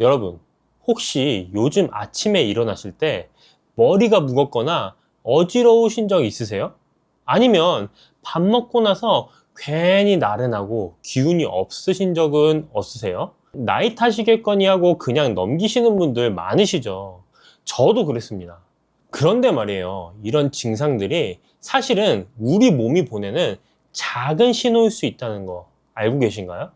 여러분, 혹시 요즘 아침에 일어나실 때 머리가 무겁거나 어지러우신 적 있으세요? 아니면 밥 먹고 나서 괜히 나른하고 기운이 없으신 적은 없으세요? 나이 탓이겠거니 하고 그냥 넘기시는 분들 많으시죠. 저도 그랬습니다. 그런데 말이에요. 이런 증상들이 사실은 우리 몸이 보내는 작은 신호일 수 있다는 거 알고 계신가요?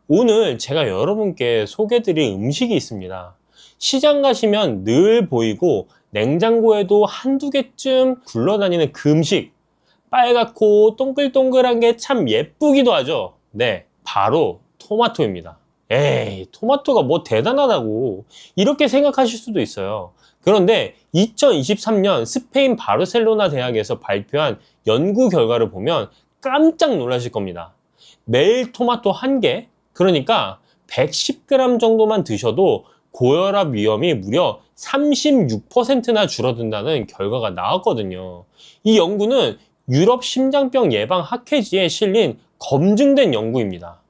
오늘 제가 여러분께 소개드릴 음식이 있습니다. 시장 가시면 늘 보이고 냉장고에도 한두 개쯤 굴러다니는 그 음식, 빨갛고 동글동글한 게 참 예쁘기도 하죠. 네, 바로 토마토입니다. 에이, 토마토가 뭐 대단하다고 이렇게 생각하실 수도 있어요. 그런데 2023년 스페인 바르셀로나 대학에서 발표한 연구 결과를 보면 깜짝 놀라실 겁니다. 매일 토마토 한 개, 그러니까 110g 정도만 드셔도 고혈압 위험이 무려 36%나 줄어든다는 결과가 나왔거든요. 이 연구는 유럽 심장병 예방 학회지에 실린 검증된 연구입니다.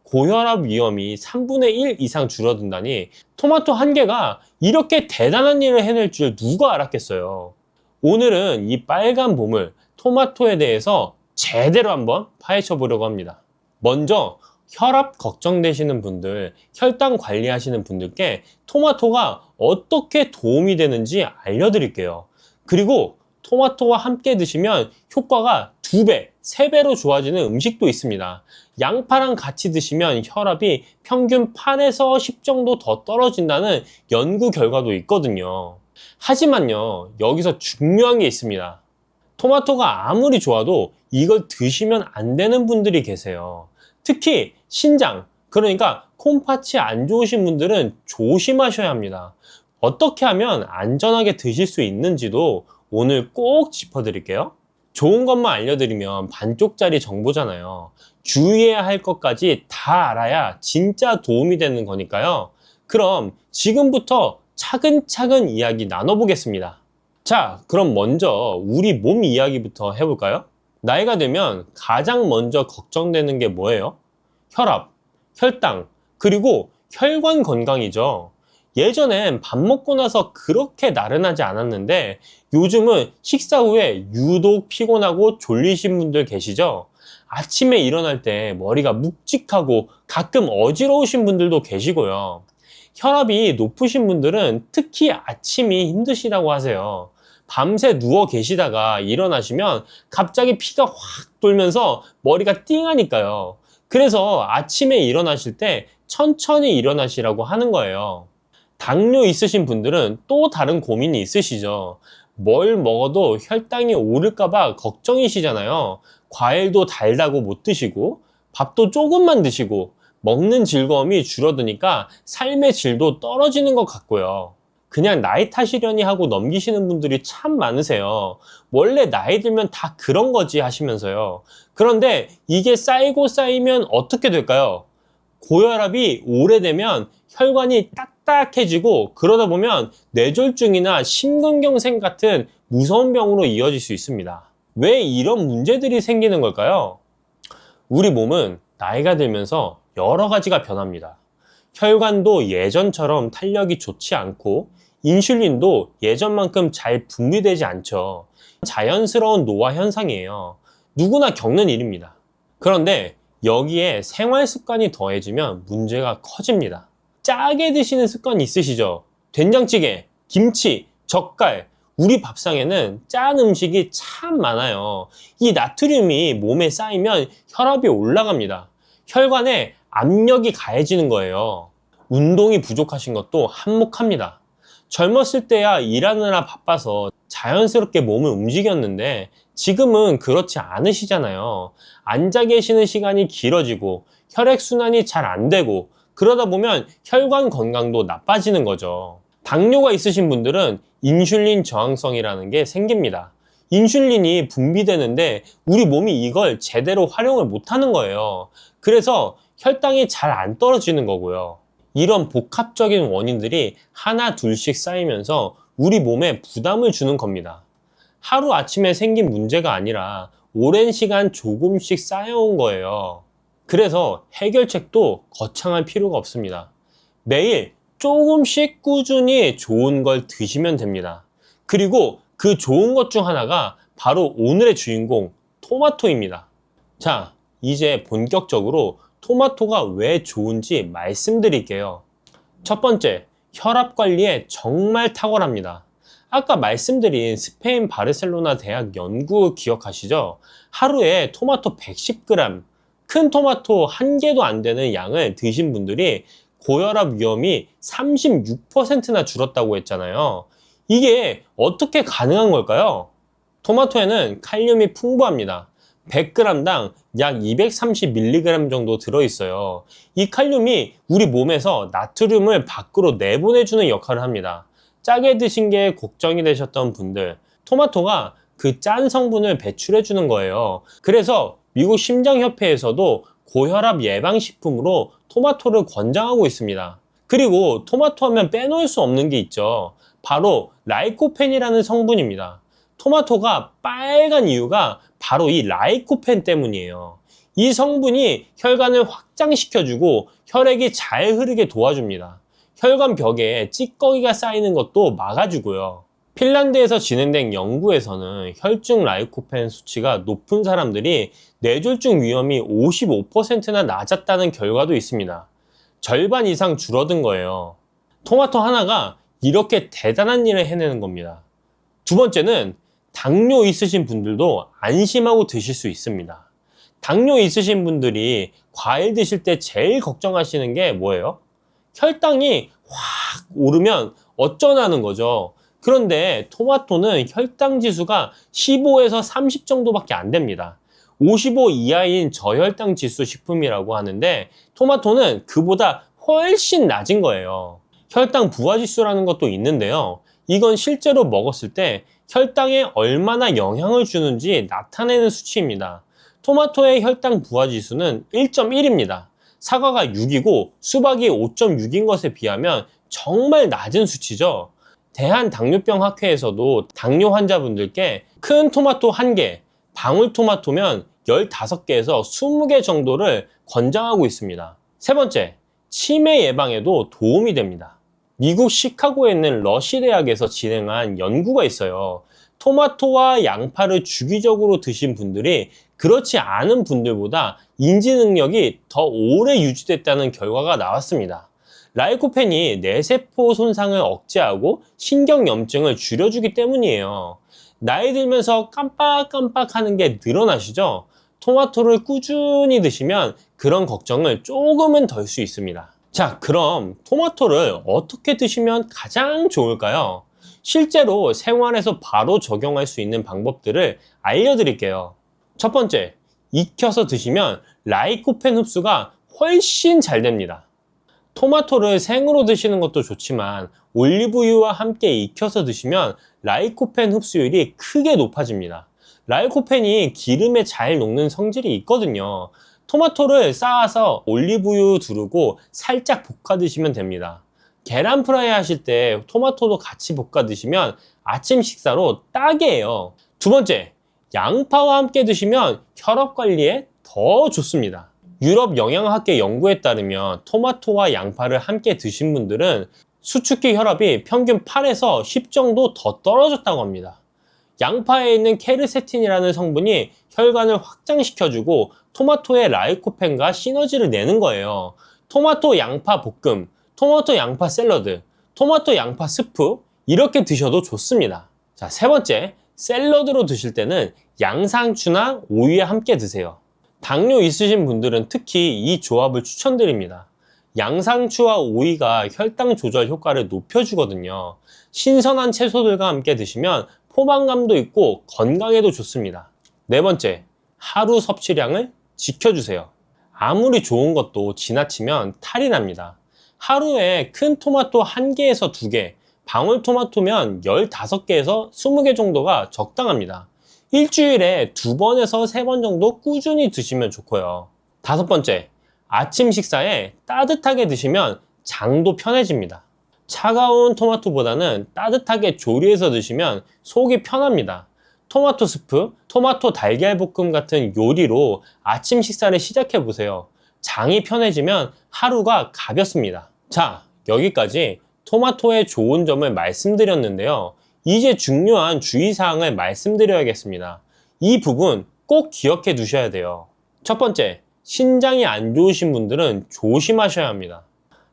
고혈압 위험이 3분의 1 이상 줄어든다니 토마토 한 개가 이렇게 대단한 일을 해낼 줄 누가 알았겠어요. 오늘은 이 빨간 보물 토마토에 대해서 제대로 한번 파헤쳐 보려고 합니다. 먼저 혈압 걱정되시는 분들, 혈당 관리하시는 분들께 토마토가 어떻게 도움이 되는지 알려드릴게요. 그리고 토마토와 함께 드시면 효과가 2배, 3배로 좋아지는 음식도 있습니다. 양파랑 같이 드시면 혈압이 평균 8에서 10 정도 더 떨어진다는 연구 결과도 있거든요. 하지만요, 여기서 중요한 게 있습니다. 토마토가 아무리 좋아도 이걸 드시면 안 되는 분들이 계세요. 특히 신장, 그러니까 콩팥이 안 좋으신 분들은 조심하셔야 합니다. 어떻게 하면 안전하게 드실 수 있는지도 오늘 꼭 짚어드릴게요. 좋은 것만 알려드리면 반쪽짜리 정보잖아요. 주의해야 할 것까지 다 알아야 진짜 도움이 되는 거니까요. 그럼 지금부터 차근차근 이야기 나눠보겠습니다. 자, 그럼 먼저 우리 몸 이야기부터 해볼까요? 나이가 되면 가장 먼저 걱정되는 게 뭐예요? 혈압, 혈당, 그리고 혈관 건강이죠. 예전엔 밥 먹고 나서 그렇게 나른하지 않았는데 요즘은 식사 후에 유독 피곤하고 졸리신 분들 계시죠? 아침에 일어날 때 머리가 묵직하고 가끔 어지러우신 분들도 계시고요. 혈압이 높으신 분들은 특히 아침이 힘드시다고 하세요. 밤새 누워 계시다가 일어나시면 갑자기 피가 확 돌면서 머리가 띵하니까요. 그래서 아침에 일어나실 때 천천히 일어나시라고 하는 거예요. 당뇨 있으신 분들은 또 다른 고민이 있으시죠. 뭘 먹어도 혈당이 오를까봐 걱정이시잖아요. 과일도 달다고 못 드시고, 밥도 조금만 드시고, 먹는 즐거움이 줄어드니까 삶의 질도 떨어지는 것 같고요. 그냥 나이 탓이려니 하고 넘기시는 분들이 참 많으세요. 원래 나이 들면 다 그런 거지 하시면서요. 그런데 이게 쌓이고 쌓이면 어떻게 될까요? 고혈압이 오래되면 혈관이 딱딱해지고 그러다 보면 뇌졸중이나 심근경색 같은 무서운 병으로 이어질 수 있습니다. 왜 이런 문제들이 생기는 걸까요? 우리 몸은 나이가 들면서 여러 가지가 변합니다. 혈관도 예전처럼 탄력이 좋지 않고 인슐린도 예전만큼 잘 분비되지 않죠. 자연스러운 노화 현상이에요. 누구나 겪는 일입니다. 그런데 여기에 생활 습관이 더해지면 문제가 커집니다. 짜게 드시는 습관이 있으시죠? 된장찌개, 김치, 젓갈, 우리 밥상에는 짠 음식이 참 많아요. 이 나트륨이 몸에 쌓이면 혈압이 올라갑니다. 혈관에 압력이 가해지는 거예요. 운동이 부족하신 것도 한몫합니다. 젊었을 때야 일하느라 바빠서 자연스럽게 몸을 움직였는데 지금은 그렇지 않으시잖아요. 앉아 계시는 시간이 길어지고 혈액순환이 잘 안 되고 그러다 보면 혈관 건강도 나빠지는 거죠. 당뇨가 있으신 분들은 인슐린 저항성이라는 게 생깁니다. 인슐린이 분비되는데 우리 몸이 이걸 제대로 활용을 못하는 거예요. 그래서 혈당이 잘 안 떨어지는 거고요. 이런 복합적인 원인들이 하나 둘씩 쌓이면서 우리 몸에 부담을 주는 겁니다. 하루 아침에 생긴 문제가 아니라 오랜 시간 조금씩 쌓여온 거예요. 그래서 해결책도 거창할 필요가 없습니다. 매일 조금씩 꾸준히 좋은 걸 드시면 됩니다. 그리고 그 좋은 것 중 하나가 바로 오늘의 주인공 토마토입니다. 자, 이제 본격적으로 토마토가 왜 좋은지 말씀드릴게요. 첫 번째, 혈압 관리에 정말 탁월합니다. 아까 말씀드린 스페인 바르셀로나 대학 연구 기억하시죠? 하루에 토마토 110g, 큰 토마토 한 개도 안 되는 양을 드신 분들이 고혈압 위험이 36%나 줄었다고 했잖아요. 이게 어떻게 가능한 걸까요? 토마토에는 칼륨이 풍부합니다. 100g당 약 230mg 정도 들어있어요. 이 칼륨이 우리 몸에서 나트륨을 밖으로 내보내주는 역할을 합니다. 짜게 드신 게 걱정이 되셨던 분들, 토마토가 그 짠 성분을 배출해주는 거예요. 그래서 미국 심장협회에서도 고혈압 예방식품으로 토마토를 권장하고 있습니다. 그리고 토마토 하면 빼놓을 수 없는 게 있죠. 바로 라이코펜이라는 성분입니다. 토마토가 빨간 이유가 바로 이 라이코펜 때문이에요. 이 성분이 혈관을 확장시켜주고 혈액이 잘 흐르게 도와줍니다. 혈관 벽에 찌꺼기가 쌓이는 것도 막아주고요. 핀란드에서 진행된 연구에서는 혈중 라이코펜 수치가 높은 사람들이 뇌졸중 위험이 55%나 낮았다는 결과도 있습니다. 절반 이상 줄어든 거예요. 토마토 하나가 이렇게 대단한 일을 해내는 겁니다. 두 번째는 당뇨 있으신 분들도 안심하고 드실 수 있습니다. 당뇨 있으신 분들이 과일 드실 때 제일 걱정하시는 게 뭐예요? 혈당이 확 오르면 어쩌나는 거죠. 그런데 토마토는 혈당 지수가 15에서 30 정도밖에 안 됩니다. 55 이하인 저혈당 지수 식품이라고 하는데 토마토는 그보다 훨씬 낮은 거예요. 혈당 부하 지수라는 것도 있는데요. 이건 실제로 먹었을 때 혈당에 얼마나 영향을 주는지 나타내는 수치입니다. 토마토의 혈당 부하 지수는 1.1입니다. 사과가 6이고 수박이 5.6인 것에 비하면 정말 낮은 수치죠. 대한당뇨병학회에서도 당뇨 환자분들께 큰 토마토 1개, 방울토마토면 15개에서 20개 정도를 권장하고 있습니다. 세 번째, 치매 예방에도 도움이 됩니다. 미국 시카고에 있는 러시 대학에서 진행한 연구가 있어요. 토마토와 양파를 주기적으로 드신 분들이 그렇지 않은 분들보다 인지 능력이 더 오래 유지됐다는 결과가 나왔습니다. 라이코펜이 뇌세포 손상을 억제하고 신경염증을 줄여주기 때문이에요. 나이 들면서 깜빡깜빡 하는 게 늘어나시죠? 토마토를 꾸준히 드시면 그런 걱정을 조금은 덜 수 있습니다. 자, 그럼 토마토를 어떻게 드시면 가장 좋을까요? 실제로 생활에서 바로 적용할 수 있는 방법들을 알려드릴게요. 첫 번째, 익혀서 드시면 라이코펜 흡수가 훨씬 잘 됩니다. 토마토를 생으로 드시는 것도 좋지만 올리브유와 함께 익혀서 드시면 라이코펜 흡수율이 크게 높아집니다. 라이코펜이 기름에 잘 녹는 성질이 있거든요. 토마토를 쌓아서 올리브유 두르고 살짝 볶아 드시면 됩니다. 계란 프라이 하실 때 토마토도 같이 볶아 드시면 아침 식사로 딱이에요. 두 번째, 양파와 함께 드시면 혈압 관리에 더 좋습니다. 유럽 영양학회 연구에 따르면 토마토와 양파를 함께 드신 분들은 수축기 혈압이 평균 8에서 10 정도 더 떨어졌다고 합니다. 양파에 있는 케르세틴이라는 성분이 혈관을 확장시켜주고 토마토의 라이코펜과 시너지를 내는 거예요. 토마토 양파 볶음, 토마토 양파 샐러드, 토마토 양파 스프 이렇게 드셔도 좋습니다. 자, 세 번째, 샐러드로 드실 때는 양상추나 오이와 함께 드세요. 당뇨 있으신 분들은 특히 이 조합을 추천드립니다. 양상추와 오이가 혈당 조절 효과를 높여주거든요. 신선한 채소들과 함께 드시면 포만감도 있고 건강에도 좋습니다. 네 번째, 하루 섭취량을 지켜주세요. 아무리 좋은 것도 지나치면 탈이 납니다. 하루에 큰 토마토 1개에서 2개, 방울토마토면 15개에서 20개 정도가 적당합니다. 일주일에 2번에서 3번 정도 꾸준히 드시면 좋고요. 다섯 번째, 아침 식사에 따뜻하게 드시면 장도 편해집니다. 차가운 토마토보다는 따뜻하게 조리해서 드시면 속이 편합니다. 토마토 스프, 토마토 달걀볶음 같은 요리로 아침 식사를 시작해 보세요. 장이 편해지면 하루가 가볍습니다. 자, 여기까지 토마토의 좋은 점을 말씀드렸는데요. 이제 중요한 주의사항을 말씀드려야겠습니다. 이 부분 꼭 기억해 두셔야 돼요. 첫 번째, 신장이 안 좋으신 분들은 조심하셔야 합니다.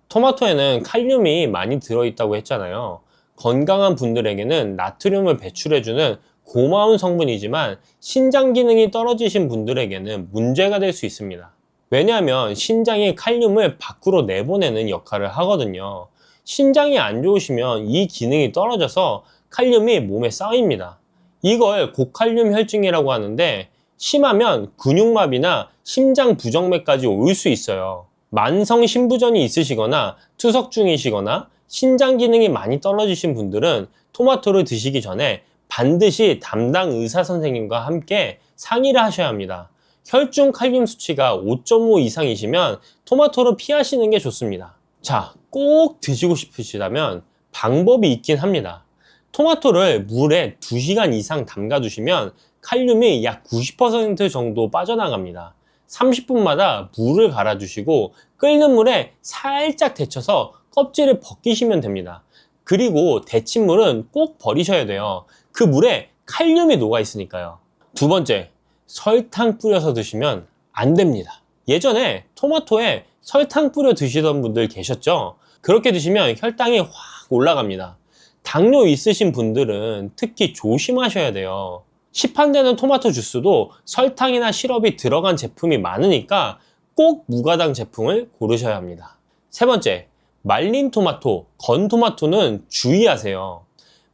토마토에는 칼륨이 많이 들어있다고 했잖아요. 건강한 분들에게는 나트륨을 배출해주는 고마운 성분이지만 신장 기능이 떨어지신 분들에게는 문제가 될 수 있습니다. 왜냐하면 신장이 칼륨을 밖으로 내보내는 역할을 하거든요. 신장이 안 좋으시면 이 기능이 떨어져서 칼륨이 몸에 쌓입니다. 이걸 고칼륨 혈증이라고 하는데 심하면 근육마비나 심장 부정맥까지 올 수 있어요. 만성 신부전이 있으시거나 투석 중이시거나 신장 기능이 많이 떨어지신 분들은 토마토를 드시기 전에 반드시 담당 의사 선생님과 함께 상의를 하셔야 합니다. 혈중 칼륨 수치가 5.5 이상이시면 토마토를 피하시는 게 좋습니다. 자, 꼭 드시고 싶으시다면 방법이 있긴 합니다. 토마토를 물에 2시간 이상 담가 두시면 칼륨이 약 90% 정도 빠져나갑니다. 30분마다 물을 갈아주시고 끓는 물에 살짝 데쳐서 껍질을 벗기시면 됩니다. 그리고 데친 물은 꼭 버리셔야 돼요. 그 물에 칼륨이 녹아 있으니까요. 두 번째, 설탕 뿌려서 드시면 안 됩니다. 예전에 토마토에 설탕 뿌려 드시던 분들 계셨죠? 그렇게 드시면 혈당이 확 올라갑니다. 당뇨 있으신 분들은 특히 조심하셔야 돼요. 시판되는 토마토 주스도 설탕이나 시럽이 들어간 제품이 많으니까 꼭 무가당 제품을 고르셔야 합니다. 세 번째, 말린 토마토, 건 토마토는 주의하세요.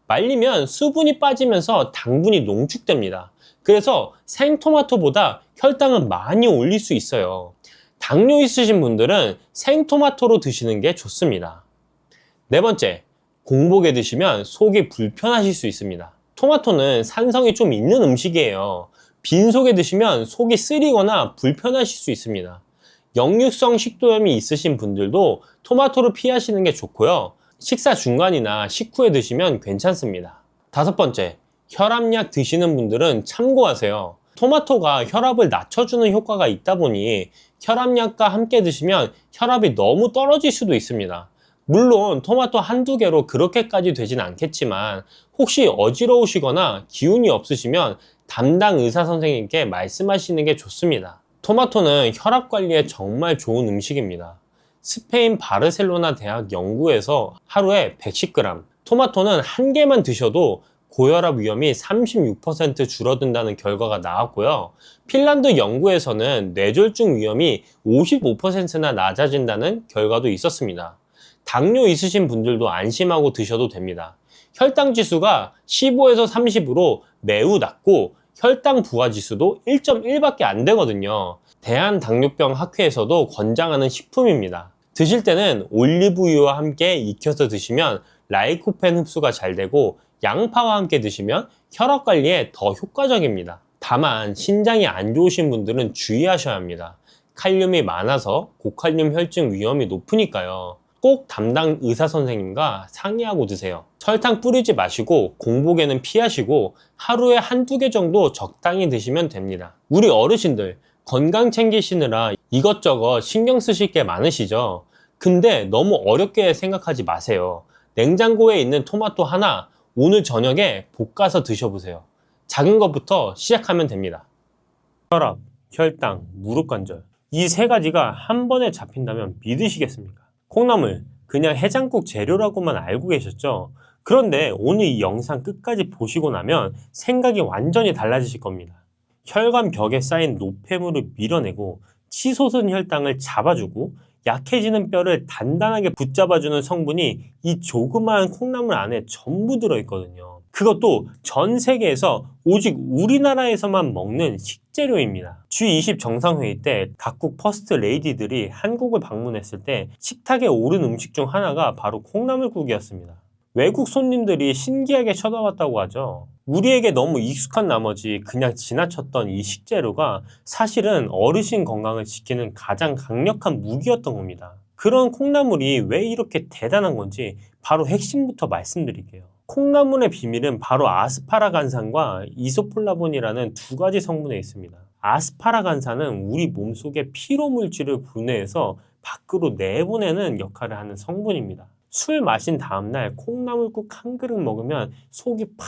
말리면 수분이 빠지면서 당분이 농축됩니다. 그래서 생토마토보다 혈당을 많이 올릴 수 있어요. 당뇨 있으신 분들은 생토마토로 드시는 게 좋습니다. 네 번째, 공복에 드시면 속이 불편하실 수 있습니다. 토마토는 산성이 좀 있는 음식이에요. 빈속에 드시면 속이 쓰리거나 불편하실 수 있습니다. 역류성 식도염이 있으신 분들도 토마토를 피하시는 게 좋고요. 식사 중간이나 식후에 드시면 괜찮습니다. 다섯 번째, 혈압약 드시는 분들은 참고하세요. 토마토가 혈압을 낮춰주는 효과가 있다 보니 혈압약과 함께 드시면 혈압이 너무 떨어질 수도 있습니다. 물론 토마토 한두 개로 그렇게까지 되진 않겠지만 혹시 어지러우시거나 기운이 없으시면 담당 의사 선생님께 말씀하시는 게 좋습니다. 토마토는 혈압 관리에 정말 좋은 음식입니다. 스페인 바르셀로나 대학 연구에서 하루에 110g, 토마토는 한 개만 드셔도 고혈압 위험이 36% 줄어든다는 결과가 나왔고요. 핀란드 연구에서는 뇌졸중 위험이 55%나 낮아진다는 결과도 있었습니다. 당뇨 있으신 분들도 안심하고 드셔도 됩니다. 혈당 지수가 15에서 30으로 매우 낮고 혈당 부하 지수도 1.1밖에 안 되거든요. 대한당뇨병 학회에서도 권장하는 식품입니다. 드실 때는 올리브유와 함께 익혀서 드시면 라이코펜 흡수가 잘 되고 양파와 함께 드시면 혈압 관리에 더 효과적입니다. 다만 신장이 안 좋으신 분들은 주의하셔야 합니다. 칼륨이 많아서 고칼륨 혈증 위험이 높으니까요. 꼭 담당 의사 선생님과 상의하고 드세요. 설탕 뿌리지 마시고 공복에는 피하시고 하루에 한두 개 정도 적당히 드시면 됩니다. 우리 어르신들 건강 챙기시느라 이것저것 신경 쓰실 게 많으시죠? 근데 너무 어렵게 생각하지 마세요. 냉장고에 있는 토마토 하나 오늘 저녁에 볶아서 드셔보세요. 작은 것부터 시작하면 됩니다. 혈압, 혈당, 무릎 관절 이 세 가지가 한 번에 잡힌다면 믿으시겠습니까? 콩나물, 그냥 해장국 재료라고만 알고 계셨죠? 그런데 오늘 이 영상 끝까지 보시고 나면 생각이 완전히 달라지실 겁니다. 혈관 벽에 쌓인 노폐물을 밀어내고 치솟은 혈당을 잡아주고 약해지는 뼈를 단단하게 붙잡아주는 성분이 이 조그마한 콩나물 안에 전부 들어있거든요. 그것도 전 세계에서 오직 우리나라에서만 먹는 식재료입니다. G20 정상회의 때 각국 퍼스트 레이디들이 한국을 방문했을 때 식탁에 오른 음식 중 하나가 바로 콩나물국이었습니다. 외국 손님들이 신기하게 쳐다봤다고 하죠. 우리에게 너무 익숙한 나머지 그냥 지나쳤던 이 식재료가 사실은 어르신 건강을 지키는 가장 강력한 무기였던 겁니다. 그런 콩나물이 왜 이렇게 대단한 건지 바로 핵심부터 말씀드릴게요. 콩나물의 비밀은 바로 아스파라간산과 이소플라본이라는 두 가지 성분에 있습니다. 아스파라간산은 우리 몸속의 피로 물질을 분해해서 밖으로 내보내는 역할을 하는 성분입니다. 술 마신 다음날 콩나물국 한 그릇 먹으면 속이 팍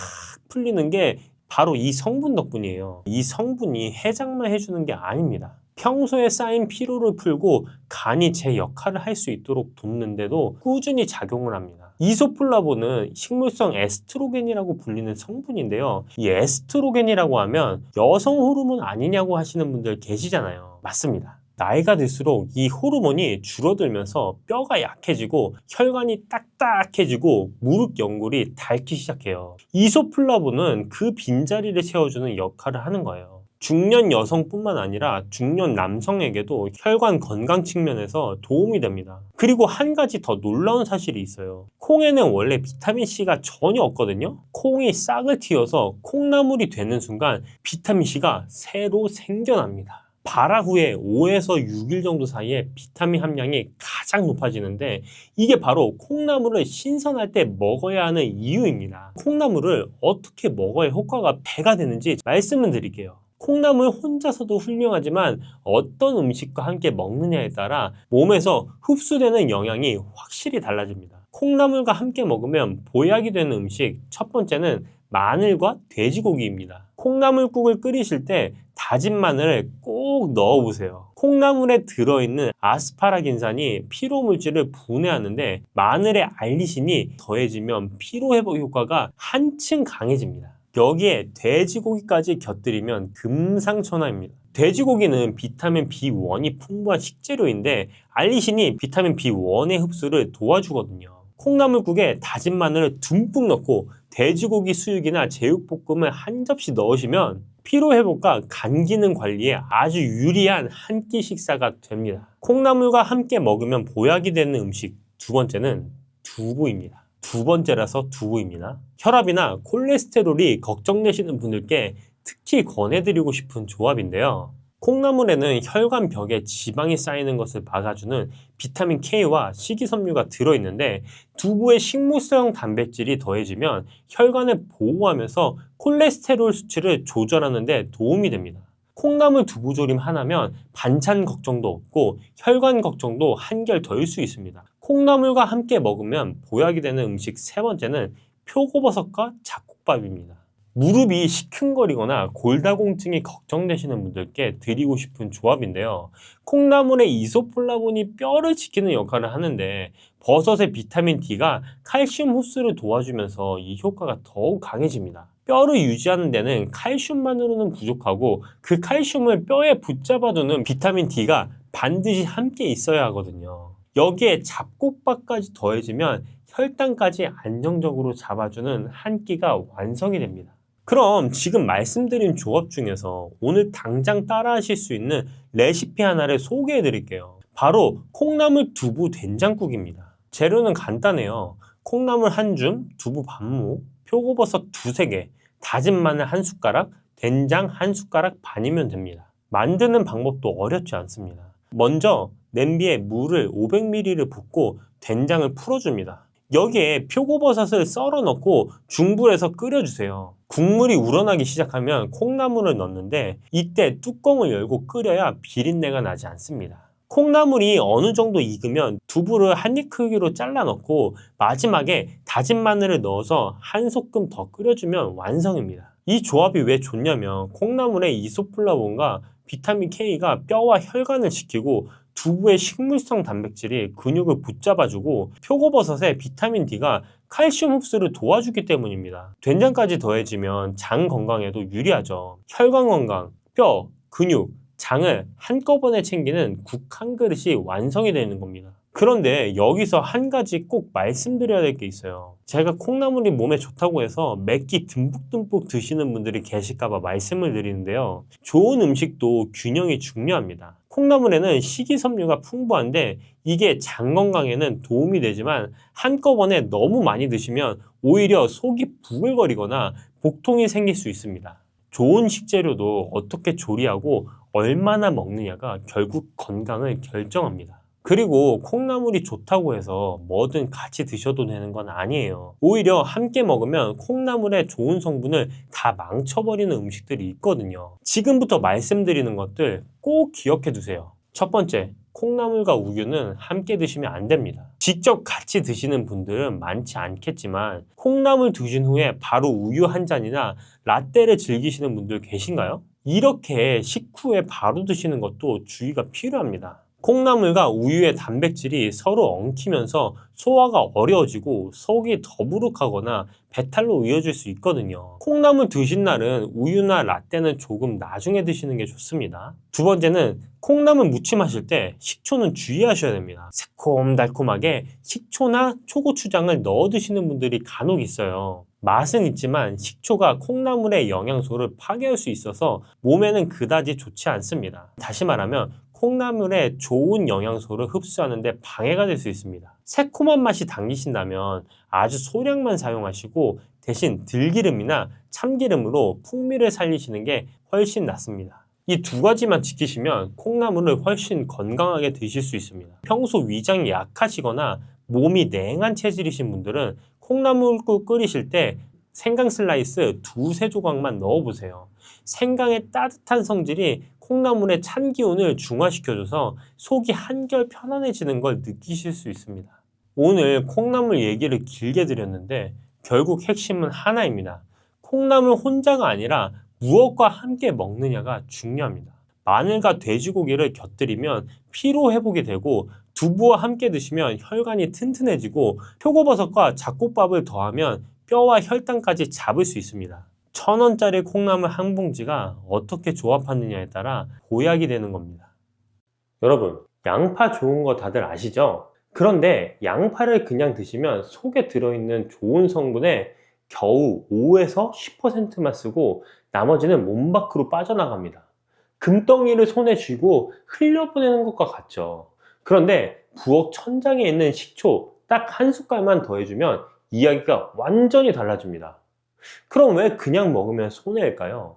풀리는 게 바로 이 성분 덕분이에요. 이 성분이 해장만 해주는 게 아닙니다. 평소에 쌓인 피로를 풀고 간이 제 역할을 할 수 있도록 돕는데도 꾸준히 작용을 합니다. 이소플라본은 식물성 에스트로겐이라고 불리는 성분인데요. 이 에스트로겐이라고 하면 여성 호르몬 아니냐고 하시는 분들 계시잖아요. 맞습니다. 나이가 들수록 이 호르몬이 줄어들면서 뼈가 약해지고 혈관이 딱딱해지고 무릎 연골이 닳기 시작해요. 이소플라본은 그 빈자리를 채워주는 역할을 하는 거예요. 중년 여성뿐만 아니라 중년 남성에게도 혈관 건강 측면에서 도움이 됩니다. 그리고 한 가지 더 놀라운 사실이 있어요. 콩에는 원래 비타민C가 전혀 없거든요. 콩이 싹을 틔워서 콩나물이 되는 순간 비타민C가 새로 생겨납니다. 발화 후에 5에서 6일 정도 사이에 비타민 함량이 가장 높아지는데 이게 바로 콩나물을 신선할 때 먹어야 하는 이유입니다. 콩나물을 어떻게 먹어야 효과가 배가 되는지 말씀을 드릴게요. 콩나물 혼자서도 훌륭하지만 어떤 음식과 함께 먹느냐에 따라 몸에서 흡수되는 영양이 확실히 달라집니다. 콩나물과 함께 먹으면 보약이 되는 음식 첫 번째는 마늘과 돼지고기입니다. 콩나물국을 끓이실 때 다진 마늘을 꼭 넣어보세요. 콩나물에 들어있는 아스파라긴산이 피로물질을 분해하는데 마늘의 알리신이 더해지면 피로회복 효과가 한층 강해집니다. 여기에 돼지고기까지 곁들이면 금상첨화입니다. 돼지고기는 비타민 B1이 풍부한 식재료인데 알리신이 비타민 B1의 흡수를 도와주거든요. 콩나물국에 다진 마늘을 듬뿍 넣고 돼지고기 수육이나 제육볶음을 한 접시 넣으시면 피로회복과 간 기능 관리에 아주 유리한 한 끼 식사가 됩니다. 콩나물과 함께 먹으면 보약이 되는 음식 두 번째는 두부입니다. 두 번째라서 두부입니다. 혈압이나 콜레스테롤이 걱정되시는 분들께 특히 권해드리고 싶은 조합인데요. 콩나물에는 혈관 벽에 지방이 쌓이는 것을 막아주는 비타민 K와 식이섬유가 들어있는데 두부에 식물성 단백질이 더해지면 혈관을 보호하면서 콜레스테롤 수치를 조절하는 데 도움이 됩니다. 콩나물 두부조림 하나면 반찬 걱정도 없고 혈관 걱정도 한결 덜 수 있습니다. 콩나물과 함께 먹으면 보약이 되는 음식 세 번째는 표고버섯과 잡곡밥입니다. 무릎이 시큰거리거나 골다공증이 걱정되시는 분들께 드리고 싶은 조합인데요. 콩나물의 이소플라본이 뼈를 지키는 역할을 하는데 버섯의 비타민 D가 칼슘 흡수를 도와주면서 이 효과가 더욱 강해집니다. 뼈를 유지하는 데는 칼슘만으로는 부족하고 그 칼슘을 뼈에 붙잡아두는 비타민 D가 반드시 함께 있어야 하거든요. 여기에 잡곡밥까지 더해지면 혈당까지 안정적으로 잡아주는 한 끼가 완성이 됩니다. 그럼 지금 말씀드린 조합 중에서 오늘 당장 따라 하실 수 있는 레시피 하나를 소개해 드릴게요. 바로 콩나물 두부 된장국입니다. 재료는 간단해요. 콩나물 한 줌, 두부 반모, 표고버섯 두세 개, 다진 마늘 한 숟가락, 된장 한 숟가락 반이면 됩니다. 만드는 방법도 어렵지 않습니다. 먼저 냄비에 물을 500ml를 붓고 된장을 풀어줍니다. 여기에 표고버섯을 썰어 넣고 중불에서 끓여주세요. 국물이 우러나기 시작하면 콩나물을 넣는데 이때 뚜껑을 열고 끓여야 비린내가 나지 않습니다. 콩나물이 어느 정도 익으면 두부를 한 입 크기로 잘라 넣고 마지막에 다진 마늘을 넣어서 한 소끔 더 끓여주면 완성입니다. 이 조합이 왜 좋냐면 콩나물의 이소플라본과 비타민 K가 뼈와 혈관을 지키고 두부의 식물성 단백질이 근육을 붙잡아주고 표고버섯의 비타민 D가 칼슘 흡수를 도와주기 때문입니다. 된장까지 더해지면 장 건강에도 유리하죠. 혈관 건강, 뼈, 근육, 장을 한꺼번에 챙기는 국 한 그릇이 완성이 되는 겁니다. 그런데 여기서 한 가지 꼭 말씀드려야 될 게 있어요. 제가 콩나물이 몸에 좋다고 해서 몇 끼 듬뿍듬뿍 드시는 분들이 계실까봐 말씀을 드리는데요. 좋은 음식도 균형이 중요합니다. 콩나물에는 식이섬유가 풍부한데 이게 장 건강에는 도움이 되지만 한꺼번에 너무 많이 드시면 오히려 속이 부글거리거나 복통이 생길 수 있습니다. 좋은 식재료도 어떻게 조리하고 얼마나 먹느냐가 결국 건강을 결정합니다. 그리고 콩나물이 좋다고 해서 뭐든 같이 드셔도 되는 건 아니에요. 오히려 함께 먹으면 콩나물의 좋은 성분을 다 망쳐버리는 음식들이 있거든요. 지금부터 말씀드리는 것들 꼭 기억해 두세요. 첫 번째, 콩나물과 우유는 함께 드시면 안 됩니다. 직접 같이 드시는 분들은 많지 않겠지만 콩나물 드신 후에 바로 우유 한 잔이나 라떼를 즐기시는 분들 계신가요? 이렇게 식후에 바로 드시는 것도 주의가 필요합니다. 콩나물과 우유의 단백질이 서로 엉키면서 소화가 어려워지고 속이 더부룩하거나 배탈로 이어질 수 있거든요. 콩나물 드신 날은 우유나 라떼는 조금 나중에 드시는 게 좋습니다. 두 번째는 콩나물 무침하실 때 식초는 주의하셔야 됩니다. 새콤달콤하게 식초나 초고추장을 넣어 드시는 분들이 간혹 있어요. 맛은 있지만 식초가 콩나물의 영양소를 파괴할 수 있어서 몸에는 그다지 좋지 않습니다. 다시 말하면 콩나물의 좋은 영양소를 흡수하는 데 방해가 될 수 있습니다. 새콤한 맛이 당기신다면 아주 소량만 사용하시고 대신 들기름이나 참기름으로 풍미를 살리시는 게 훨씬 낫습니다. 이 두 가지만 지키시면 콩나물을 훨씬 건강하게 드실 수 있습니다. 평소 위장이 약하시거나 몸이 냉한 체질이신 분들은 콩나물국 끓이실 때 생강 슬라이스 두세 조각만 넣어보세요. 생강의 따뜻한 성질이 콩나물의 찬 기운을 중화시켜줘서 속이 한결 편안해지는 걸 느끼실 수 있습니다. 오늘 콩나물 얘기를 길게 드렸는데 결국 핵심은 하나입니다. 콩나물 혼자가 아니라 무엇과 함께 먹느냐가 중요합니다. 마늘과 돼지고기를 곁들이면 피로 회복이 되고 두부와 함께 드시면 혈관이 튼튼해지고 표고버섯과 잡곡밥을 더하면 뼈와 혈당까지 잡을 수 있습니다. 1,000원짜리 콩나물 한 봉지가 어떻게 조합하느냐에 따라 보약이 되는 겁니다. 여러분, 양파 좋은 거 다들 아시죠? 그런데 양파를 그냥 드시면 속에 들어있는 좋은 성분의 겨우 5에서 10%만 쓰고 나머지는 몸 밖으로 빠져나갑니다. 금덩이를 손에 쥐고 흘려보내는 것과 같죠. 그런데 부엌 천장에 있는 식초 딱 한 숟갈만 더해주면 이야기가 완전히 달라집니다. 그럼 왜 그냥 먹으면 손해일까요?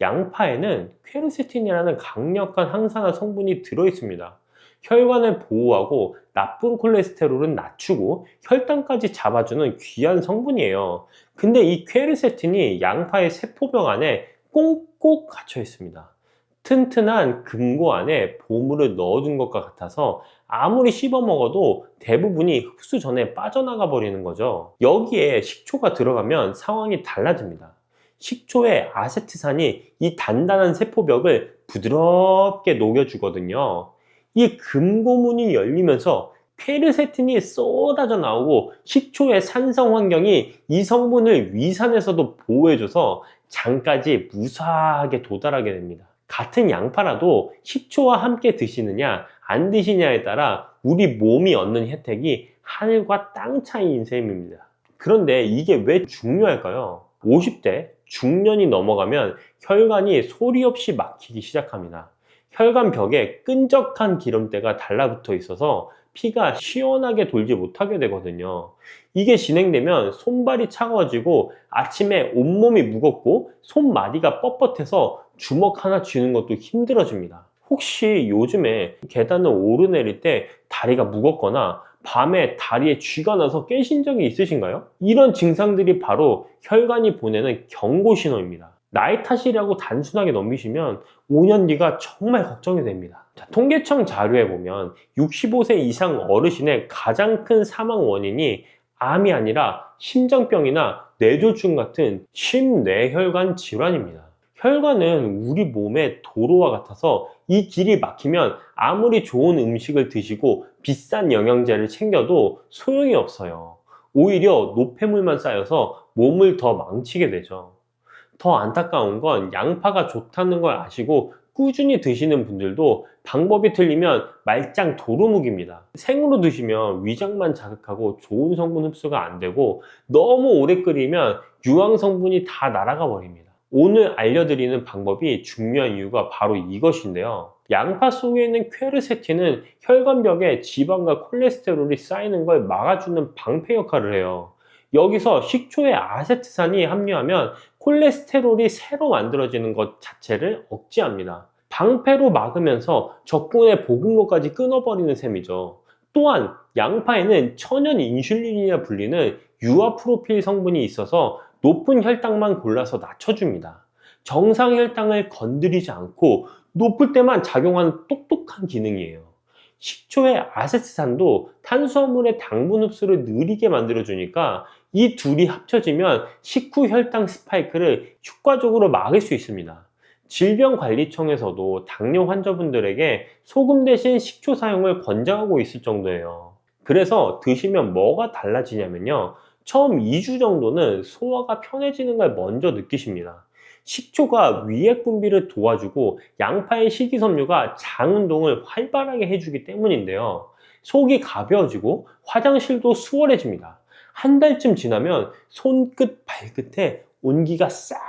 양파에는 퀘르세틴이라는 강력한 항산화 성분이 들어있습니다. 혈관을 보호하고 나쁜 콜레스테롤은 낮추고 혈당까지 잡아주는 귀한 성분이에요. 근데 이 퀘르세틴이 양파의 세포벽 안에 꽁꽁 갇혀 있습니다. 튼튼한 금고 안에 보물을 넣어둔 것과 같아서 아무리 씹어 먹어도 대부분이 흡수 전에 빠져나가 버리는 거죠. 여기에 식초가 들어가면 상황이 달라집니다. 식초의 아세트산이 이 단단한 세포벽을 부드럽게 녹여주거든요. 이 금고문이 열리면서 퀘르세틴이 쏟아져 나오고 식초의 산성 환경이 이 성분을 위산에서도 보호해줘서 장까지 무사하게 도달하게 됩니다. 같은 양파라도 식초와 함께 드시느냐 안 드시냐에 따라 우리 몸이 얻는 혜택이 하늘과 땅 차이인 셈입니다. 그런데 이게 왜 중요할까요? 50대 중년이 넘어가면 혈관이 소리 없이 막히기 시작합니다. 혈관벽에 끈적한 기름때가 달라붙어 있어서 피가 시원하게 돌지 못하게 되거든요. 이게 진행되면 손발이 차가워지고 아침에 온몸이 무겁고 손마디가 뻣뻣해서 주먹 하나 쥐는 것도 힘들어집니다. 혹시 요즘에 계단을 오르내릴 때 다리가 무겁거나 밤에 다리에 쥐가 나서 깨신 적이 있으신가요? 이런 증상들이 바로 혈관이 보내는 경고 신호입니다. 나이 탓이라고 단순하게 넘기시면 5년 뒤가 정말 걱정이 됩니다. 자, 통계청 자료에 보면 65세 이상 어르신의 가장 큰 사망 원인이 암이 아니라 심장병이나 뇌졸중 같은 심뇌혈관 질환입니다. 혈관은 우리 몸의 도로와 같아서 이 길이 막히면 아무리 좋은 음식을 드시고 비싼 영양제를 챙겨도 소용이 없어요. 오히려 노폐물만 쌓여서 몸을 더 망치게 되죠. 더 안타까운 건 양파가 좋다는 걸 아시고 꾸준히 드시는 분들도 방법이 틀리면 말짱 도루묵입니다. 생으로 드시면 위장만 자극하고 좋은 성분 흡수가 안 되고 너무 오래 끓이면 유황 성분이 다 날아가 버립니다. 오늘 알려드리는 방법이 중요한 이유가 바로 이것인데요. 양파 속에 있는 퀘르세틴은 혈관벽에 지방과 콜레스테롤이 쌓이는 걸 막아주는 방패 역할을 해요. 여기서 식초에 아세트산이 함유하면 콜레스테롤이 새로 만들어지는 것 자체를 억제합니다. 방패로 막으면서 적군의 보급로까지 끊어버리는 셈이죠. 또한 양파에는 천연 인슐린이라 불리는 유아프로필 성분이 있어서 높은 혈당만 골라서 낮춰줍니다. 정상 혈당을 건드리지 않고 높을 때만 작용하는 똑똑한 기능이에요. 식초의 아세트산도 탄수화물의 당분 흡수를 느리게 만들어주니까 이 둘이 합쳐지면 식후 혈당 스파이크를 효과적으로 막을 수 있습니다. 질병관리청에서도 당뇨 환자분들에게 소금 대신 식초 사용을 권장하고 있을 정도예요. 그래서 드시면 뭐가 달라지냐면요. 처음 2주 정도는 소화가 편해지는 걸 먼저 느끼십니다. 식초가 위액 분비를 도와주고 양파의 식이섬유가 장 운동을 활발하게 해주기 때문인데요. 속이 가벼워지고 화장실도 수월해집니다. 한 달쯤 지나면 손끝, 발끝에 온기가 싹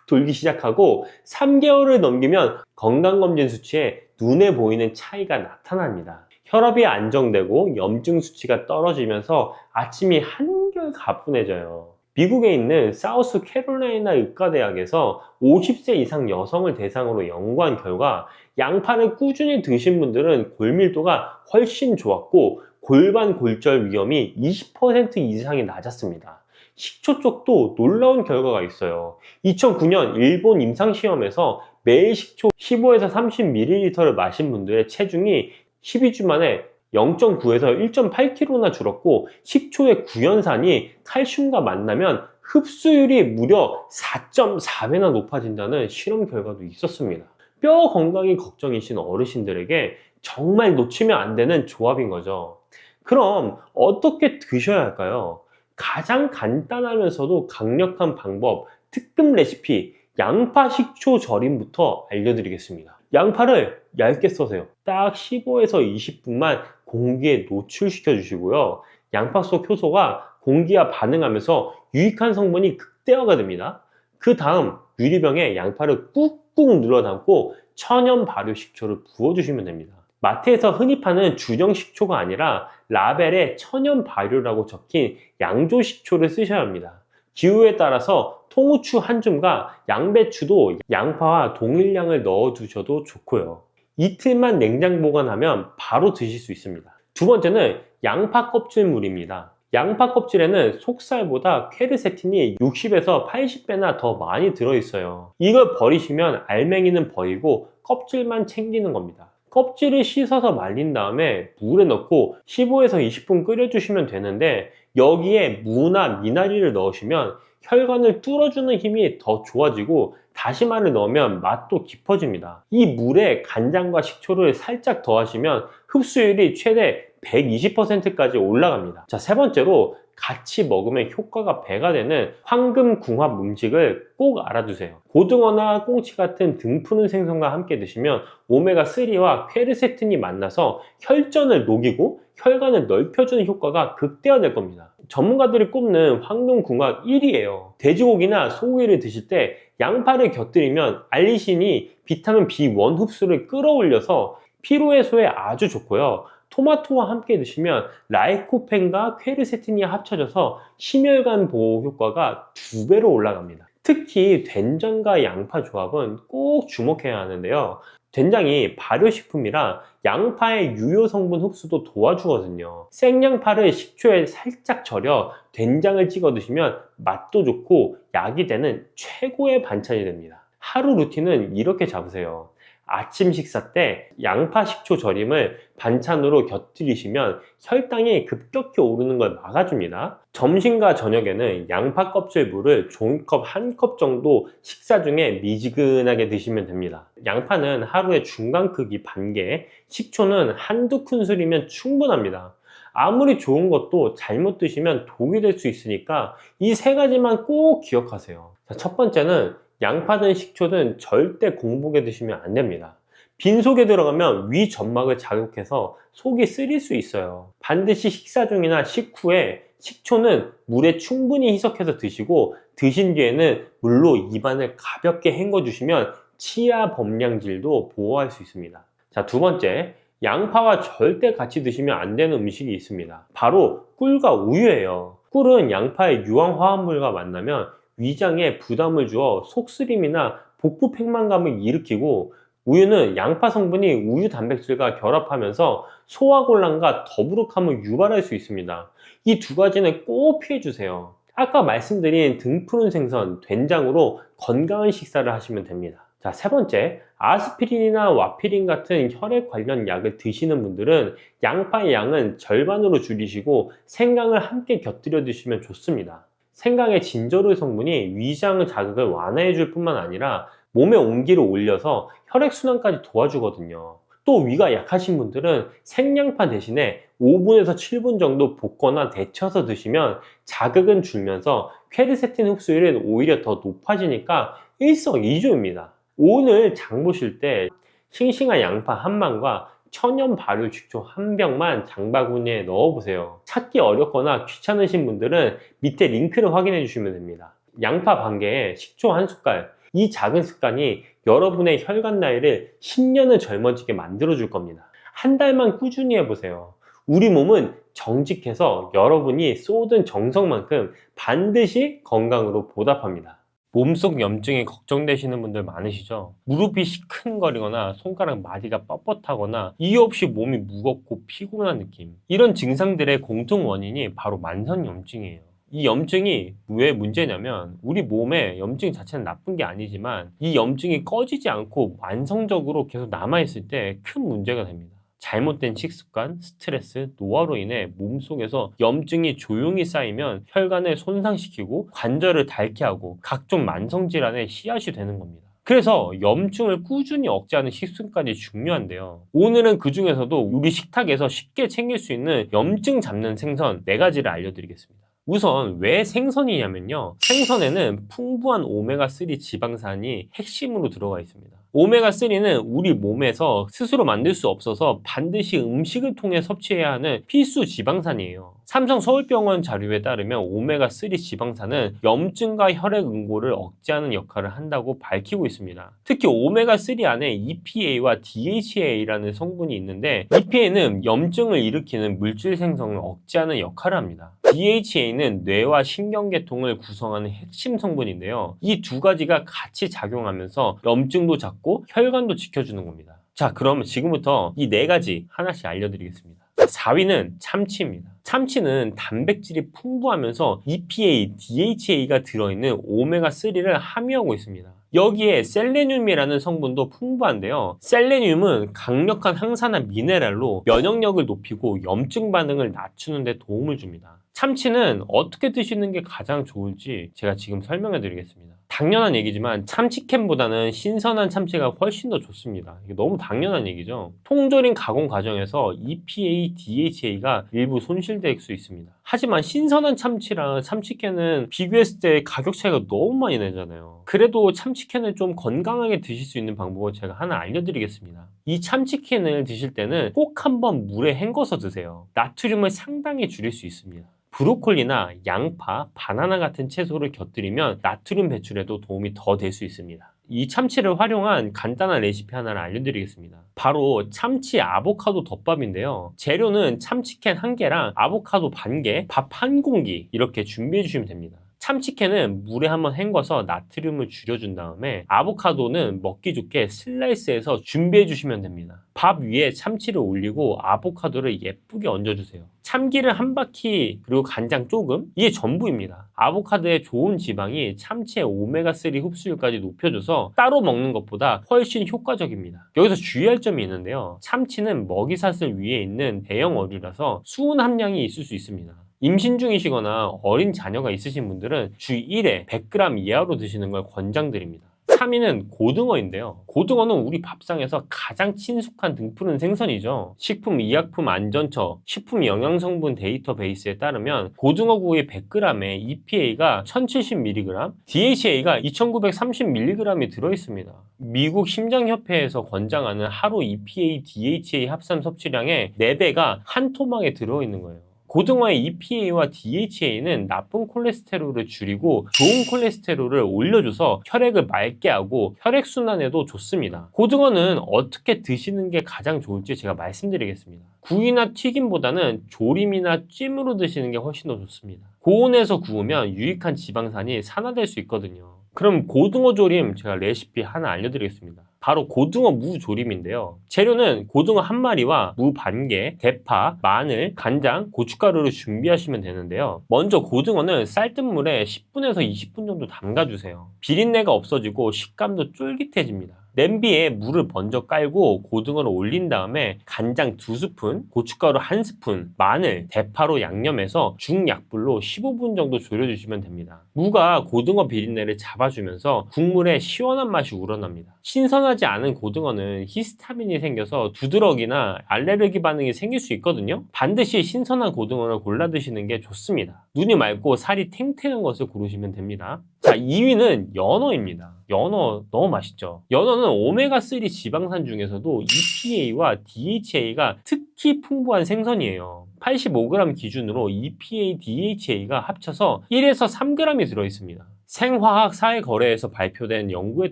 돌기 시작하고 3개월을 넘기면 건강검진 수치에 눈에 보이는 차이가 나타납니다. 혈압이 안정되고 염증 수치가 떨어지면서 아침이 한결 가뿐해져요. 미국에 있는 사우스 캐롤라이나 의과대학에서 50세 이상 여성을 대상으로 연구한 결과 양파를 꾸준히 드신 분들은 골밀도가 훨씬 좋았고 골반 골절 위험이 20% 이상이 낮았습니다. 식초 쪽도 놀라운 결과가 있어요. 2009년 일본 임상시험에서 매일 식초 15에서 30ml를 마신 분들의 체중이 12주 만에 0.9에서 1.8kg나 줄었고 식초의 구연산이 칼슘과 만나면 흡수율이 무려 4.4배나 높아진다는 실험 결과도 있었습니다. 뼈 건강이 걱정이신 어르신들에게 정말 놓치면 안 되는 조합인 거죠. 그럼 어떻게 드셔야 할까요? 가장 간단하면서도 강력한 방법, 특급 레시피, 양파 식초 절임부터 알려드리겠습니다. 양파를 얇게 써세요. 딱 15에서 20분만 공기에 노출시켜 주시고요. 양파 속 효소가 공기와 반응하면서 유익한 성분이 극대화가 됩니다. 그 다음 유리병에 양파를 꾹꾹 눌러 담고 천연 발효 식초를 부어주시면 됩니다. 마트에서 흔히 파는 주정 식초가 아니라 라벨에 천연 발효라고 적힌 양조 식초를 쓰셔야 합니다. 기호에 따라서 통후추 한 줌과 양배추도 양파와 동일량을 넣어 두셔도 좋고요. 이틀만 냉장 보관하면 바로 드실 수 있습니다. 두 번째는 양파 껍질물입니다. 양파 껍질에는 속살보다 퀘르세틴이 60에서 80배나 더 많이 들어있어요. 이걸 버리시면 알맹이는 버리고 껍질만 챙기는 겁니다. 껍질을 씻어서 말린 다음에 물에 넣고 15에서 20분 끓여주시면 되는데 여기에 무나 미나리를 넣으시면 혈관을 뚫어주는 힘이 더 좋아지고 다시마를 넣으면 맛도 깊어집니다. 이 물에 간장과 식초를 살짝 더하시면 흡수율이 최대 120%까지 올라갑니다. 자, 세 번째로 같이 먹으면 효과가 배가 되는 황금궁합 음식을 꼭 알아두세요. 고등어나 꽁치 같은 등 푸는 생선과 함께 드시면 오메가3와 퀘르세틴이 만나서 혈전을 녹이고 혈관을 넓혀주는 효과가 극대화될 겁니다. 전문가들이 꼽는 황금궁합 1위예요. 돼지고기나 소고기를 드실 때 양파를 곁들이면 알리신이 비타민 B1 흡수를 끌어올려서 피로 해소에 아주 좋고요. 토마토와 함께 드시면 라이코펜과 퀘르세틴이 합쳐져서 심혈관 보호 효과가 2배로 올라갑니다. 특히 된장과 양파 조합은 꼭 주목해야 하는데요. 된장이 발효식품이라 양파의 유효 성분 흡수도 도와주거든요. 생양파를 식초에 살짝 절여 된장을 찍어 드시면 맛도 좋고 약이 되는 최고의 반찬이 됩니다. 하루 루틴은 이렇게 잡으세요. 아침 식사 때 양파 식초 절임을 반찬으로 곁들이시면 혈당이 급격히 오르는 걸 막아줍니다. 점심과 저녁에는 양파 껍질 물을 종이컵 1컵 정도 식사 중에 미지근하게 드시면 됩니다. 양파는 하루에 중간 크기 반개, 식초는 한두 큰술이면 충분합니다. 아무리 좋은 것도 잘못 드시면 독이 될 수 있으니까 이 세 가지만 꼭 기억하세요. 자, 첫 번째는 양파든 식초든 절대 공복에 드시면 안 됩니다. 빈속에 들어가면 위 점막을 자극해서 속이 쓰릴 수 있어요. 반드시 식사 중이나 식후에 식초는 물에 충분히 희석해서 드시고 드신 뒤에는 물로 입안을 가볍게 헹궈 주시면 치아 범량질도 보호할 수 있습니다. 자, 두 번째, 양파와 절대 같이 드시면 안 되는 음식이 있습니다. 바로 꿀과 우유예요. 꿀은 양파의 유황 화합물과 만나면 위장에 부담을 주어 속쓰림이나 복부 팽만감을 일으키고 우유는 양파 성분이 우유 단백질과 결합하면서 소화곤란과 더부룩함을 유발할 수 있습니다. 이 두 가지는 꼭 피해주세요. 아까 말씀드린 등 푸른 생선, 된장으로 건강한 식사를 하시면 됩니다. 자, 세 번째, 아스피린이나 와피린 같은 혈액 관련 약을 드시는 분들은 양파의 양은 절반으로 줄이시고 생강을 함께 곁들여 드시면 좋습니다. 생강의 진저롤 성분이 위장 자극을 완화해 줄 뿐만 아니라 몸의 온기를 올려서 혈액순환까지 도와주거든요. 또 위가 약하신 분들은 생양파 대신에 5분에서 7분 정도 볶거나 데쳐서 드시면 자극은 줄면서 퀘르세틴 흡수율은 오히려 더 높아지니까 일석이조입니다. 오늘 장 보실 때 싱싱한 양파 한 망과 천연 발효 식초 한 병만 장바구니에 넣어 보세요. 찾기 어렵거나 귀찮으신 분들은 밑에 링크를 확인해 주시면 됩니다. 양파 반 개에 식초 한 숟갈, 이 작은 습관이 여러분의 혈관 나이를 10년을 젊어지게 만들어 줄 겁니다. 한 달만 꾸준히 해보세요. 우리 몸은 정직해서 여러분이 쏟은 정성만큼 반드시 건강으로 보답합니다. 몸속 염증이 걱정되시는 분들 많으시죠? 무릎이 시큰거리거나 손가락 마디가 뻣뻣하거나 이유 없이 몸이 무겁고 피곤한 느낌, 이런 증상들의 공통 원인이 바로 만성염증이에요. 이 염증이 왜 문제냐면 우리 몸에 염증 자체는 나쁜 게 아니지만 이 염증이 꺼지지 않고 만성적으로 계속 남아있을 때 큰 문제가 됩니다. 잘못된 식습관, 스트레스, 노화로 인해 몸속에서 염증이 조용히 쌓이면 혈관을 손상시키고 관절을 닳게 하고 각종 만성질환의 씨앗이 되는 겁니다. 그래서 염증을 꾸준히 억제하는 식습관이 중요한데요. 오늘은 그 중에서도 우리 식탁에서 쉽게 챙길 수 있는 염증 잡는 생선 4가지를 알려드리겠습니다. 우선 왜 생선이냐면요, 생선에는 풍부한 오메가3 지방산이 핵심으로 들어가 있습니다. 오메가3는 우리 몸에서 스스로 만들 수 없어서 반드시 음식을 통해 섭취해야 하는 필수 지방산이에요. 삼성 서울병원 자료에 따르면 오메가3 지방산은 염증과 혈액 응고를 억제하는 역할을 한다고 밝히고 있습니다. 특히 오메가3 안에 EPA와 DHA라는 성분이 있는데, EPA는 염증을 일으키는 물질 생성을 억제하는 역할을 합니다. DHA는 뇌와 신경계통을 구성하는 핵심 성분인데요. 이 두 가지가 같이 작용하면서 염증도 잡고 혈관도 지켜주는 겁니다. 자, 그럼 지금부터 이 4가지 하나씩 알려드리겠습니다. 4위는 참치입니다. 참치는 단백질이 풍부하면서 EPA, DHA가 들어있는 오메가3를 함유하고 있습니다. 여기에 셀레늄이라는 성분도 풍부한데요. 셀레늄은 강력한 항산화 미네랄로 면역력을 높이고 염증 반응을 낮추는 데 도움을 줍니다. 참치는 어떻게 드시는 게 가장 좋을지 제가 지금 설명해 드리겠습니다. 당연한 얘기지만 참치캔보다는 신선한 참치가 훨씬 더 좋습니다. 이게 너무 당연한 얘기죠. 통조림 가공 과정에서 EPA, DHA가 일부 손실될 수 있습니다. 하지만 신선한 참치랑 참치캔은 비교했을 때 가격 차이가 너무 많이 나잖아요. 그래도 참치캔을 좀 건강하게 드실 수 있는 방법을 제가 하나 알려드리겠습니다. 이 참치캔을 드실 때는 꼭 한번 물에 헹궈서 드세요. 나트륨을 상당히 줄일 수 있습니다. 브로콜리나 양파, 바나나 같은 채소를 곁들이면 나트륨 배출에도 도움이 더 될 수 있습니다. 이 참치를 활용한 간단한 레시피 하나를 알려드리겠습니다. 바로 참치 아보카도 덮밥인데요. 재료는 참치캔 1개랑 아보카도 반 개, 밥 1공기 이렇게 준비해 주시면 됩니다. 참치캔은 물에 한번 헹궈서 나트륨을 줄여준 다음에 아보카도는 먹기 좋게 슬라이스해서 준비해 주시면 됩니다. 밥 위에 참치를 올리고 아보카도를 예쁘게 얹어주세요. 참기름 한 바퀴 그리고 간장 조금, 이게 전부입니다. 아보카도의 좋은 지방이 참치의 오메가3 흡수율까지 높여줘서 따로 먹는 것보다 훨씬 효과적입니다. 여기서 주의할 점이 있는데요. 참치는 먹이사슬 위에 있는 대형 어류라서 수은 함량이 있을 수 있습니다. 임신 중이시거나 어린 자녀가 있으신 분들은 주 1회 100g 이하로 드시는 걸 권장드립니다. 3위는 고등어인데요. 고등어는 우리 밥상에서 가장 친숙한 등푸른 생선이죠. 식품의약품안전처 식품영양성분 데이터베이스에 따르면 고등어구이 100g에 EPA가 1070mg, DHA가 2930mg이 들어있습니다. 미국 심장협회에서 권장하는 하루 EPA, DHA 합산 섭취량의 4배가 한 토막에 들어있는 거예요. 고등어의 EPA와 DHA는 나쁜 콜레스테롤을 줄이고 좋은 콜레스테롤을 올려줘서 혈액을 맑게 하고 혈액순환에도 좋습니다. 고등어는 어떻게 드시는 게 가장 좋을지 제가 말씀드리겠습니다. 구이나 튀김보다는 조림이나 찜으로 드시는 게 훨씬 더 좋습니다. 고온에서 구우면 유익한 지방산이 산화될 수 있거든요. 그럼 고등어 조림 제가 레시피 하나 알려드리겠습니다. 바로 고등어 무 조림인데요. 재료는 고등어 한 마리와 무 반 개, 대파, 마늘, 간장, 고춧가루를 준비하시면 되는데요. 먼저 고등어는 쌀뜨물에 10분에서 20분 정도 담가주세요. 비린내가 없어지고 식감도 쫄깃해집니다. 냄비에 물을 먼저 깔고 고등어를 올린 다음에 간장 2스푼, 고춧가루 1스푼, 마늘, 대파로 양념해서 중약불로 15분 정도 졸여주시면 됩니다. 무가 고등어 비린내를 잡아주면서 국물에 시원한 맛이 우러납니다. 신선하지 않은 고등어는 히스타민이 생겨서 두드러기나 알레르기 반응이 생길 수 있거든요. 반드시 신선한 고등어를 골라 드시는 게 좋습니다. 눈이 맑고 살이 탱탱한 것을 고르시면 됩니다. 자, 2위는 연어입니다. 연어 너무 맛있죠. 연어는 오메가3 지방산 중에서도 EPA와 DHA가 특히 풍부한 생선이에요. 85g 기준으로 EPA, DHA가 합쳐서 1에서 3g이 들어있습니다. 생화학 사회거래에서 발표된 연구에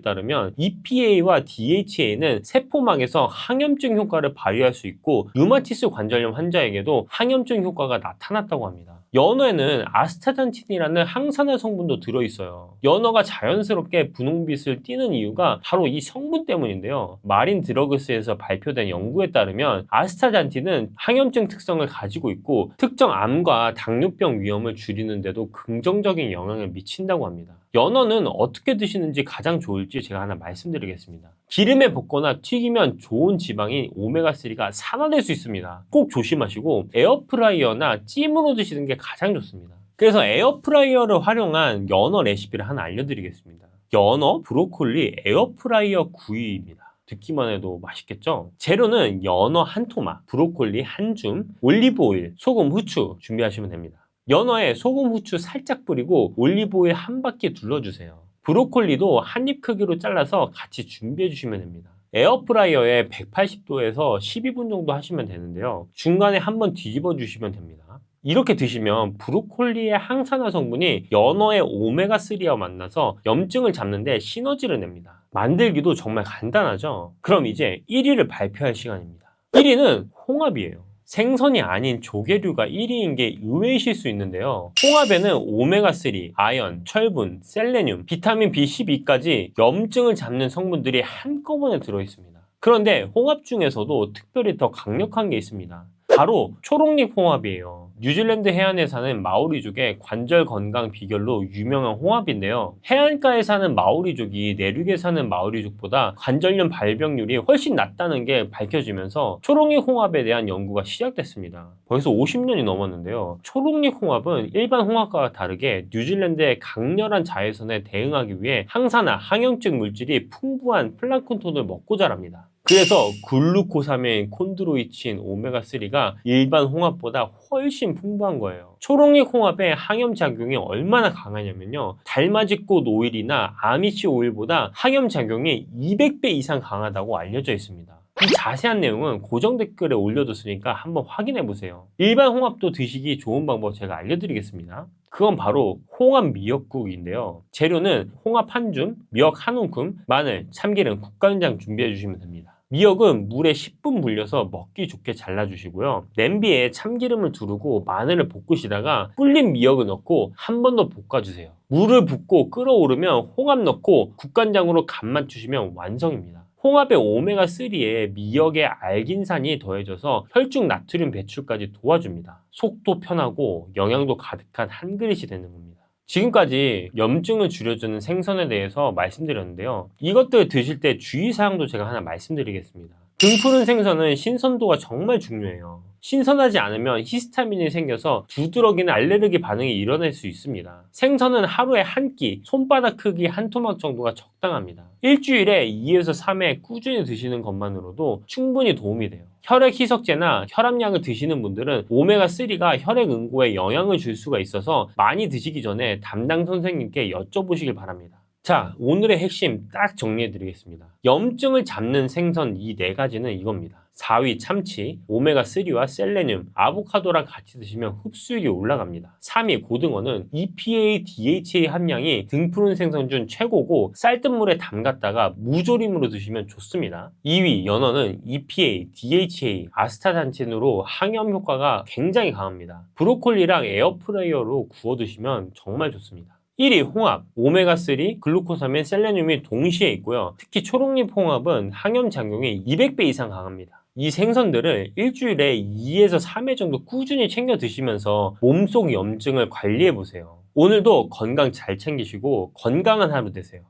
따르면 EPA와 DHA는 세포막에서 항염증 효과를 발휘할 수 있고 류마티스 관절염 환자에게도 항염증 효과가 나타났다고 합니다. 연어에는 아스타잔틴이라는 항산화 성분도 들어있어요. 연어가 자연스럽게 분홍빛을 띠는 이유가 바로 이 성분 때문인데요. 마린 드러그스에서 발표된 연구에 따르면 아스타잔틴은 항염증 특성을 가지고 있고 특정 암과 당뇨병 위험을 줄이는 데도 긍정적인 영향을 미친다고 합니다. 연어는 어떻게 드시는지 가장 좋을지 제가 하나 말씀드리겠습니다. 기름에 볶거나 튀기면 좋은 지방인 오메가3가 산화될 수 있습니다. 꼭 조심하시고 에어프라이어나 찜으로 드시는 게 가장 좋습니다. 그래서 에어프라이어를 활용한 연어 레시피를 하나 알려드리겠습니다. 연어, 브로콜리, 에어프라이어 구이입니다. 듣기만 해도 맛있겠죠? 재료는 연어 한 토막, 브로콜리 한 줌, 올리브오일, 소금, 후추 준비하시면 됩니다. 연어에 소금, 후추 살짝 뿌리고 올리브오일 한 바퀴 둘러주세요. 브로콜리도 한 입 크기로 잘라서 같이 준비해 주시면 됩니다. 에어프라이어에 180도에서 12분 정도 하시면 되는데요. 중간에 한번 뒤집어 주시면 됩니다. 이렇게 드시면 브로콜리의 항산화 성분이 연어의 오메가3와 만나서 염증을 잡는 데 시너지를 냅니다. 만들기도 정말 간단하죠? 그럼 이제 1위를 발표할 시간입니다. 1위는 홍합이에요. 생선이 아닌 조개류가 1위인 게 의외이실 수 있는데요. 홍합에는 오메가3, 아연, 철분, 셀레늄, 비타민 B12까지 염증을 잡는 성분들이 한꺼번에 들어있습니다. 그런데 홍합 중에서도 특별히 더 강력한 게 있습니다. 바로 초록잎 홍합이에요. 뉴질랜드 해안에 사는 마오리족의 관절 건강 비결로 유명한 홍합인데요. 해안가에 사는 마오리족이 내륙에 사는 마오리족보다 관절염 발병률이 훨씬 낮다는 게 밝혀지면서 초록잎 홍합에 대한 연구가 시작됐습니다. 벌써 50년이 넘었는데요. 초록잎 홍합은 일반 홍합과 다르게 뉴질랜드의 강렬한 자외선에 대응하기 위해 항산화, 항염증 물질이 풍부한 플랑크톤을 먹고 자랍니다. 그래서 글루코사민, 콘드로이친, 오메가3가 일반 홍합보다 훨씬 풍부한 거예요. 초록잎 홍합의 항염작용이 얼마나 강하냐면요. 달맞이꽃 오일이나 아미시 오일보다 항염작용이 200배 이상 강하다고 알려져 있습니다. 이 자세한 내용은 고정 댓글에 올려뒀으니까 한번 확인해보세요. 일반 홍합도 드시기 좋은 방법 제가 알려드리겠습니다. 그건 바로 홍합 미역국인데요. 재료는 홍합 한 줌, 미역 한 움큼, 마늘, 참기름, 국간장 준비해주시면 됩니다. 미역은 물에 10분 불려서 먹기 좋게 잘라주시고요. 냄비에 참기름을 두르고 마늘을 볶으시다가 불린 미역을 넣고 한 번 더 볶아주세요. 물을 붓고 끓어오르면 홍합 넣고 국간장으로 간 맞추시면 완성입니다. 홍합의 오메가3에 미역의 알긴산이 더해져서 혈중 나트륨 배출까지 도와줍니다. 속도 편하고 영양도 가득한 한 그릇이 되는 겁니다. 지금까지 염증을 줄여주는 생선에 대해서 말씀드렸는데요. 이것들 드실 때 주의사항도 제가 하나 말씀드리겠습니다. 등푸른 생선은 신선도가 정말 중요해요. 신선하지 않으면 히스타민이 생겨서 두드러기는 알레르기 반응이 일어날 수 있습니다. 생선은 하루에 한 끼, 손바닥 크기 한 토막 정도가 적당합니다. 일주일에 2에서 3회 꾸준히 드시는 것만으로도 충분히 도움이 돼요. 혈액 희석제나 혈압약을 드시는 분들은 오메가3가 혈액 응고에 영향을 줄 수가 있어서 많이 드시기 전에 담당 선생님께 여쭤보시길 바랍니다. 자, 오늘의 핵심 딱 정리해 드리겠습니다. 염증을 잡는 생선 이 4가지는 이겁니다. 4위 참치, 오메가3와 셀레늄, 아보카도랑 같이 드시면 흡수율이 올라갑니다. 3위 고등어는 EPA, DHA 함량이 등푸른 생선 중 최고고 쌀뜨물에 담갔다가 무조림으로 드시면 좋습니다. 2위 연어는 EPA, DHA, 아스타잔틴으로 항염 효과가 굉장히 강합니다. 브로콜리랑 에어프라이어로 구워 드시면 정말 좋습니다. 1위 홍합, 오메가3, 글루코사민, 셀레늄이 동시에 있고요. 특히 초록잎 홍합은 항염 작용이 200배 이상 강합니다. 이 생선들을 일주일에 2에서 3회 정도 꾸준히 챙겨 드시면서 몸속 염증을 관리해 보세요. 오늘도 건강 잘 챙기시고 건강한 하루 되세요.